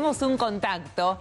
tenemos un contacto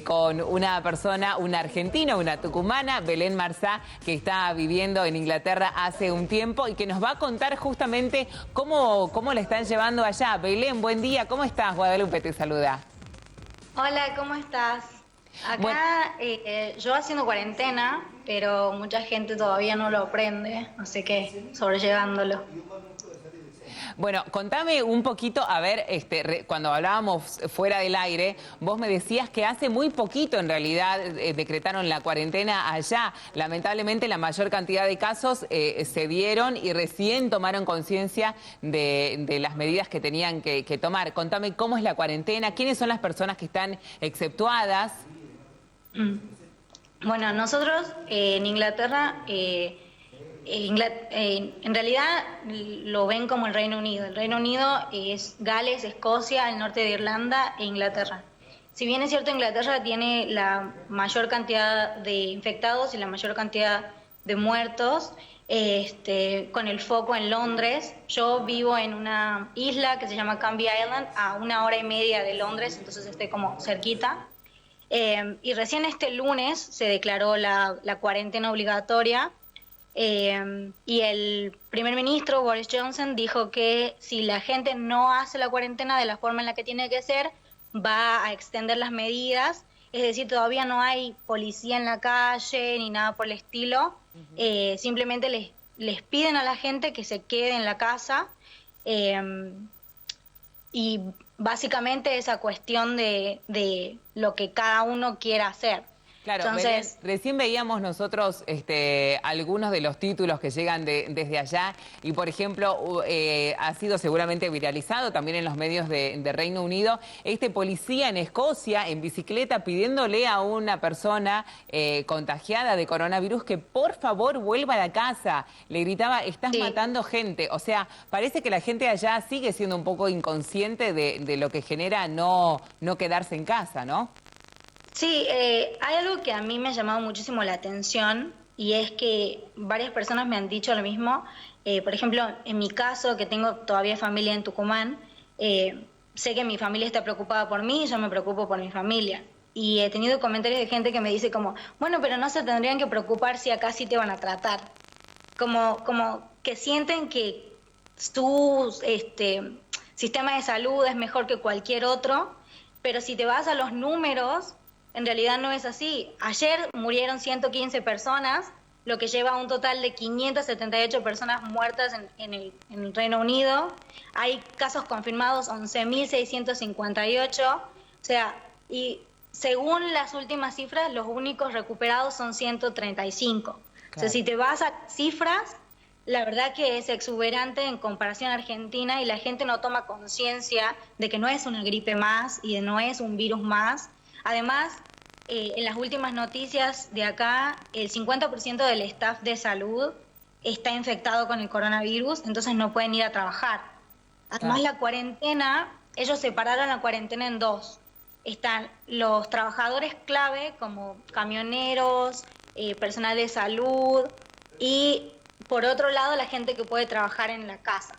con una persona, una argentina, una tucumana, Belén Marzá, que está viviendo en Inglaterra hace un tiempo y que nos va a contar justamente cómo la están llevando allá. Belén, buen día, ¿cómo estás? Guadalupe te saluda. Hola, ¿cómo estás? Acá Bueno. yo haciendo cuarentena, pero mucha gente todavía no lo aprende, así que sobrellevándolo. Bueno, contame un poquito, a ver, cuando hablábamos fuera del aire, vos me decías que hace muy poquito en realidad decretaron la cuarentena allá. Lamentablemente la mayor cantidad de casos se dieron y recién tomaron conciencia de las medidas que tenían que tomar. Contame cómo es la cuarentena, quiénes son las personas que están exceptuadas. Bueno, nosotros en Inglaterra, en realidad lo ven como el Reino Unido. El Reino Unido es Gales, Escocia, el norte de Irlanda e Inglaterra. Si bien es cierto, Inglaterra tiene la mayor cantidad de infectados y la mayor cantidad de muertos, con el foco en Londres. Yo vivo en una isla que se llama Canby Island, a 1 hora y media de Londres, entonces estoy como cerquita. Y recién este lunes se declaró la cuarentena obligatoria. Y el primer ministro Boris Johnson dijo que si la gente no hace la cuarentena de la forma en la que tiene que ser, va a extender las medidas. Es decir, todavía no hay policía en la calle ni nada por el estilo. Simplemente les piden a la gente que se quede en la casa. Y básicamente esa cuestión de lo que cada uno quiera hacer. Claro, entonces, Belén, recién veíamos nosotros algunos de los títulos que llegan desde allá y, por ejemplo, ha sido seguramente viralizado también en los medios de Reino Unido, este policía en Escocia en bicicleta pidiéndole a una persona contagiada de coronavirus que por favor vuelva a la casa. Le gritaba, estás matando gente. O sea, parece que la gente allá sigue siendo un poco inconsciente de lo que genera no quedarse en casa, ¿no? Sí, hay algo que a mí me ha llamado muchísimo la atención y es que varias personas me han dicho lo mismo. Por ejemplo, en mi caso, que tengo todavía familia en Tucumán, sé que mi familia está preocupada por mí y yo me preocupo por mi familia. Y he tenido comentarios de gente que me dice como, bueno, pero no se tendrían que preocupar si acá sí te van a tratar. Como que sienten que tu sistema de salud es mejor que cualquier otro, pero si te vas a los números, en realidad no es así. Ayer murieron 115 personas, lo que lleva a un total de 578 personas muertas en el Reino Unido. Hay casos confirmados 11.658. O sea, y según las últimas cifras, los únicos recuperados son 135. Claro. O sea, si te vas a cifras, la verdad que es exuberante en comparación a Argentina y la gente no toma conciencia de que no es una gripe más y de no es un virus más. Además, en las últimas noticias de acá, el 50% del staff de salud está infectado con el coronavirus, entonces no pueden ir a trabajar. Además, la cuarentena, ellos separaron la cuarentena en dos. Están los trabajadores clave, como camioneros, personal de salud, y por otro lado, la gente que puede trabajar en la casa.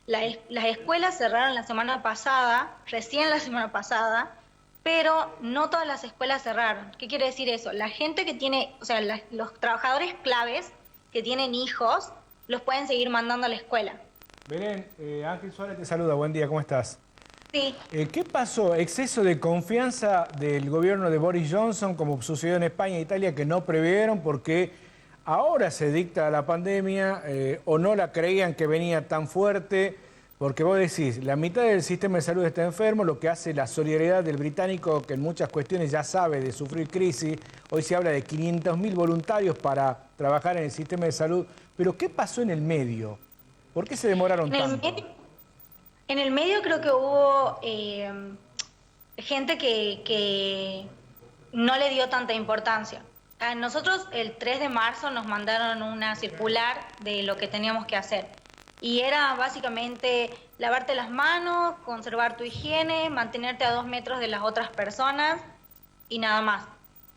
Las escuelas cerraron la semana pasada, recién la semana pasada, pero no todas las escuelas cerraron. ¿Qué quiere decir eso? La gente que tiene, o sea, los trabajadores claves que tienen hijos, los pueden seguir mandando a la escuela. Belén, Ángel Suárez te saluda, buen día, ¿cómo estás? Sí. ¿Qué pasó? ¿Exceso de confianza del gobierno de Boris Johnson, como sucedió en España e Italia, que no previeron porque ahora se dicta la pandemia o no la creían que venía tan fuerte? Porque vos decís, la mitad del sistema de salud está enfermo, lo que hace la solidaridad del británico, que en muchas cuestiones ya sabe de sufrir crisis. Hoy se habla de 500.000 voluntarios para trabajar en el sistema de salud. Pero ¿qué pasó en el medio? ¿Por qué se demoraron tanto? En el medio creo que hubo gente que no le dio tanta importancia. A nosotros el 3 de marzo nos mandaron una circular de lo que teníamos que hacer. Y era básicamente lavarte las manos, conservar tu higiene, mantenerte a 2 metros de las otras personas y nada más.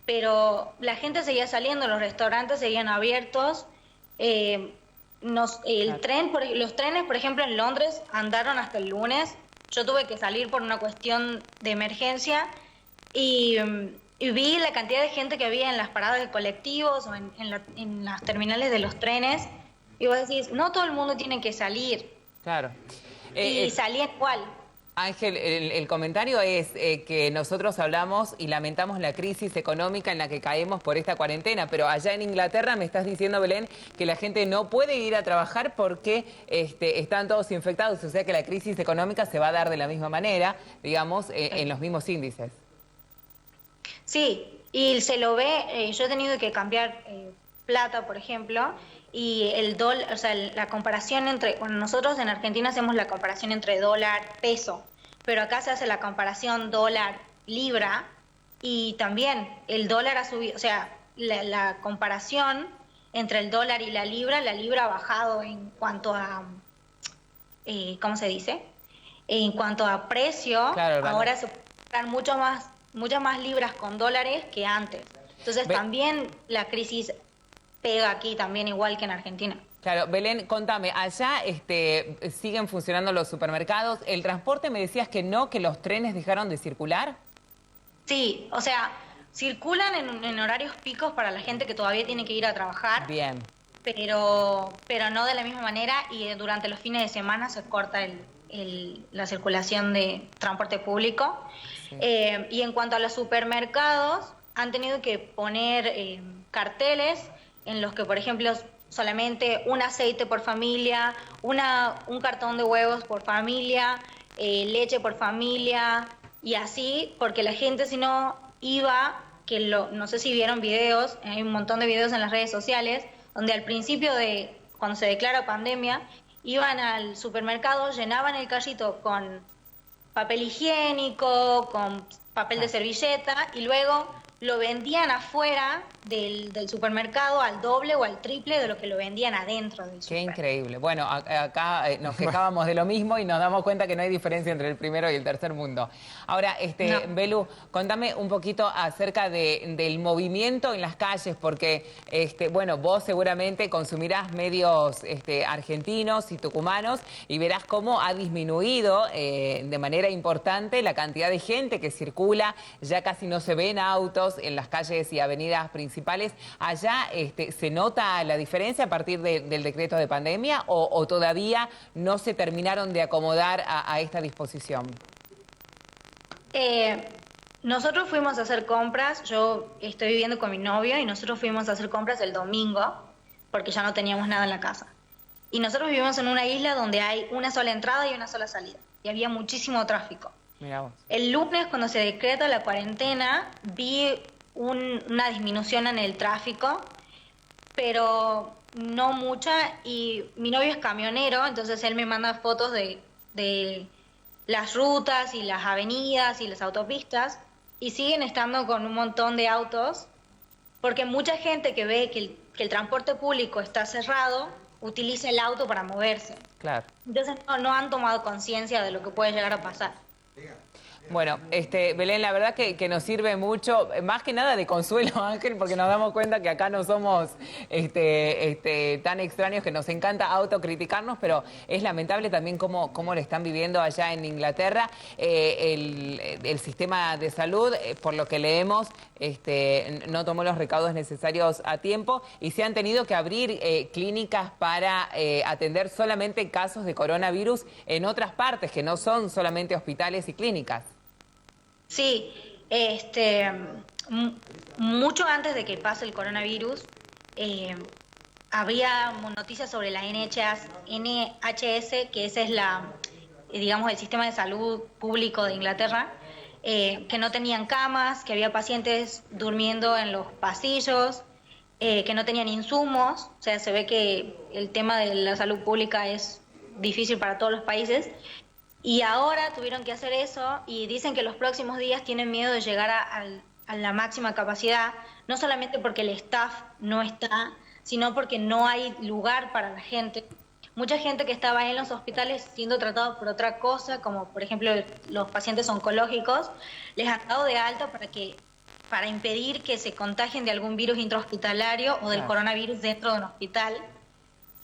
Pero la gente seguía saliendo, los restaurantes seguían abiertos. Los trenes, por ejemplo, en Londres andaron hasta el lunes. yo tuve que salir por una cuestión de emergencia y vi la cantidad de gente que había en las paradas de colectivos o en las terminales de los trenes. Y vos decís, no todo el mundo tiene que salir. Claro. Y salía igual. Ángel, el comentario es que nosotros hablamos y lamentamos la crisis económica en la que caemos por esta cuarentena, pero allá en Inglaterra me estás diciendo, Belén, que la gente no puede ir a trabajar porque están todos infectados, o sea que la crisis económica se va a dar de la misma manera, digamos, en los mismos índices. Sí, y se lo ve, yo he tenido que cambiar plata, por ejemplo, y el dólar, o sea, la comparación entre, bueno, nosotros en Argentina hacemos la comparación entre dólar, peso, pero acá se hace la comparación dólar, libra, y también el dólar ha subido, o sea, la comparación entre el dólar y la libra ha bajado en cuanto a, ¿cómo se dice? En cuanto a precio, claro, ahora se pueden comprar muchas más libras con dólares que antes. Entonces también la crisis pega aquí también igual que en Argentina. Claro, Belén, contame, allá siguen funcionando los supermercados. ¿El transporte me decías que no, que los trenes dejaron de circular? Sí, o sea, circulan en horarios picos para la gente que todavía tiene que ir a trabajar. Bien. Pero no de la misma manera y durante los fines de semana se corta la circulación de transporte público. Sí. Y en cuanto a los supermercados, han tenido que poner carteles en los que, por ejemplo, solamente un aceite por familia, un cartón de huevos por familia, leche por familia, y así, porque la gente si no iba, no sé si vieron videos, hay un montón de videos en las redes sociales, donde al principio cuando se declara pandemia, iban al supermercado, llenaban el carrito con papel higiénico, con papel de servilleta, y luego lo vendían afuera del supermercado al doble o al triple de lo que lo vendían adentro del supermercado. Qué increíble. Bueno, acá nos quejábamos de lo mismo y nos damos cuenta que no hay diferencia entre el primero y el tercer mundo. Ahora, no. Belu, contame un poquito acerca del movimiento en las calles, porque, bueno, vos seguramente consumirás medios argentinos y tucumanos y verás cómo ha disminuido de manera importante la cantidad de gente que circula, ya casi no se ven autos en las calles y avenidas principales. ¿Allá se nota la diferencia a partir del decreto de pandemia o todavía no se terminaron de acomodar a esta disposición? Nosotros fuimos a hacer compras, yo estoy viviendo con mi novio y nosotros fuimos a hacer compras el domingo porque ya no teníamos nada en la casa. Y nosotros vivimos en una isla donde hay una sola entrada y una sola salida y había muchísimo tráfico. El lunes, cuando se decreta la cuarentena, vi una disminución en el tráfico, pero no mucha, y mi novio es camionero, entonces él me manda fotos de las rutas y las avenidas y las autopistas, y siguen estando con un montón de autos, porque mucha gente que ve que el transporte público está cerrado, utiliza el auto para moverse. Claro. Entonces no han tomado conciencia de lo que puede llegar a pasar. Bueno, Belén, la verdad que nos sirve mucho, más que nada de consuelo, Ángel, porque nos damos cuenta que acá no somos tan extraños, que nos encanta autocriticarnos, pero es lamentable también cómo lo están viviendo allá en Inglaterra. El sistema de salud, por lo que leemos, no tomó los recaudos necesarios a tiempo y se han tenido que abrir clínicas para atender solamente casos de coronavirus en otras partes, que no son solamente hospitales y clínicas. Sí, mucho antes de que pase el coronavirus, había noticias sobre la NHS, que ese es digamos, el sistema de salud público de Inglaterra, que no tenían camas, que había pacientes durmiendo en los pasillos, que no tenían insumos. O sea, se ve que el tema de la salud pública es difícil para todos los países. Y ahora tuvieron que hacer eso y dicen que los próximos días tienen miedo de llegar a la máxima capacidad, no solamente porque el staff no está, sino porque no hay lugar para la gente. Mucha gente que estaba en los hospitales siendo tratados por otra cosa, como por ejemplo los pacientes oncológicos, les han dado de alta para impedir que se contagien de algún virus intrahospitalario o del coronavirus dentro de un hospital.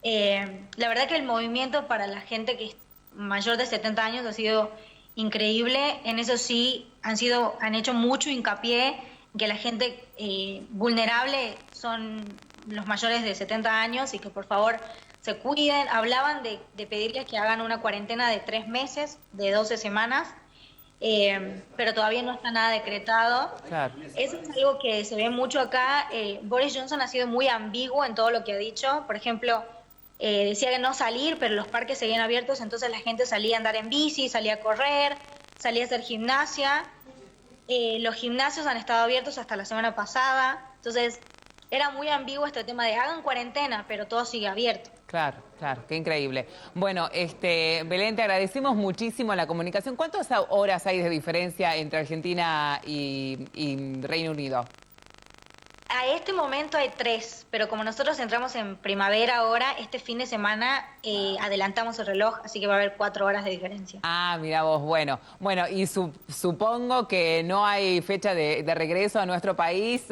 La verdad que el movimiento para la gente que mayor de 70 años ha sido increíble. En eso sí han hecho mucho hincapié en que la gente vulnerable son los mayores de 70 años y que por favor se cuiden. Hablaban de pedirles que hagan una cuarentena de 3 meses, de 12 semanas, pero todavía no está nada decretado. Claro. Eso es algo que se ve mucho acá. Boris Johnson ha sido muy ambiguo en todo lo que ha dicho. Por ejemplo, decía que no salir, pero los parques seguían abiertos, entonces la gente salía a andar en bici, salía a correr, salía a hacer gimnasia. Los gimnasios han estado abiertos hasta la semana pasada, entonces era muy ambiguo este tema de hagan cuarentena, pero todo sigue abierto. Claro, claro, qué increíble. Bueno, Belén, te agradecemos muchísimo la comunicación. ¿Cuántas horas hay de diferencia entre Argentina y Reino Unido? A este momento hay 3, pero como nosotros entramos en primavera ahora, este fin de semana adelantamos el reloj, así que va a haber 4 horas de diferencia. Ah, mira vos, bueno, y supongo que no hay fecha de regreso a nuestro país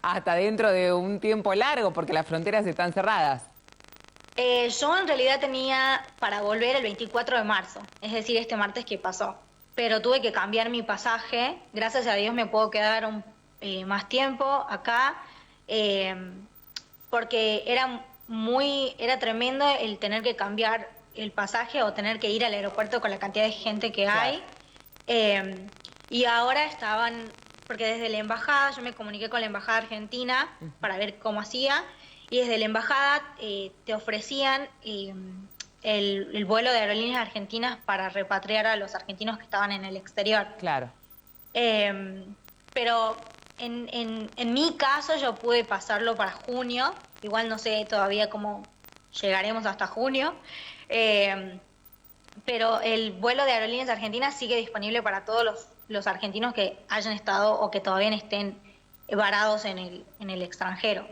hasta dentro de un tiempo largo, porque las fronteras están cerradas. Yo en realidad tenía para volver el 24 de marzo, es decir, este martes que pasó, pero tuve que cambiar mi pasaje. Gracias a Dios me puedo quedar más tiempo acá, porque era tremendo el tener que cambiar el pasaje o tener que ir al aeropuerto con la cantidad de gente que hay. Y ahora porque desde la embajada, yo me comuniqué con la embajada argentina para ver cómo hacía, y desde la embajada te ofrecían el vuelo de aerolíneas argentinas para repatriar a los argentinos que estaban en el exterior. Claro. Pero en mi caso yo pude pasarlo para junio, igual no sé todavía cómo llegaremos hasta junio, pero el vuelo de aerolíneas argentinas sigue disponible para todos los argentinos que hayan estado o que todavía estén varados en el extranjero.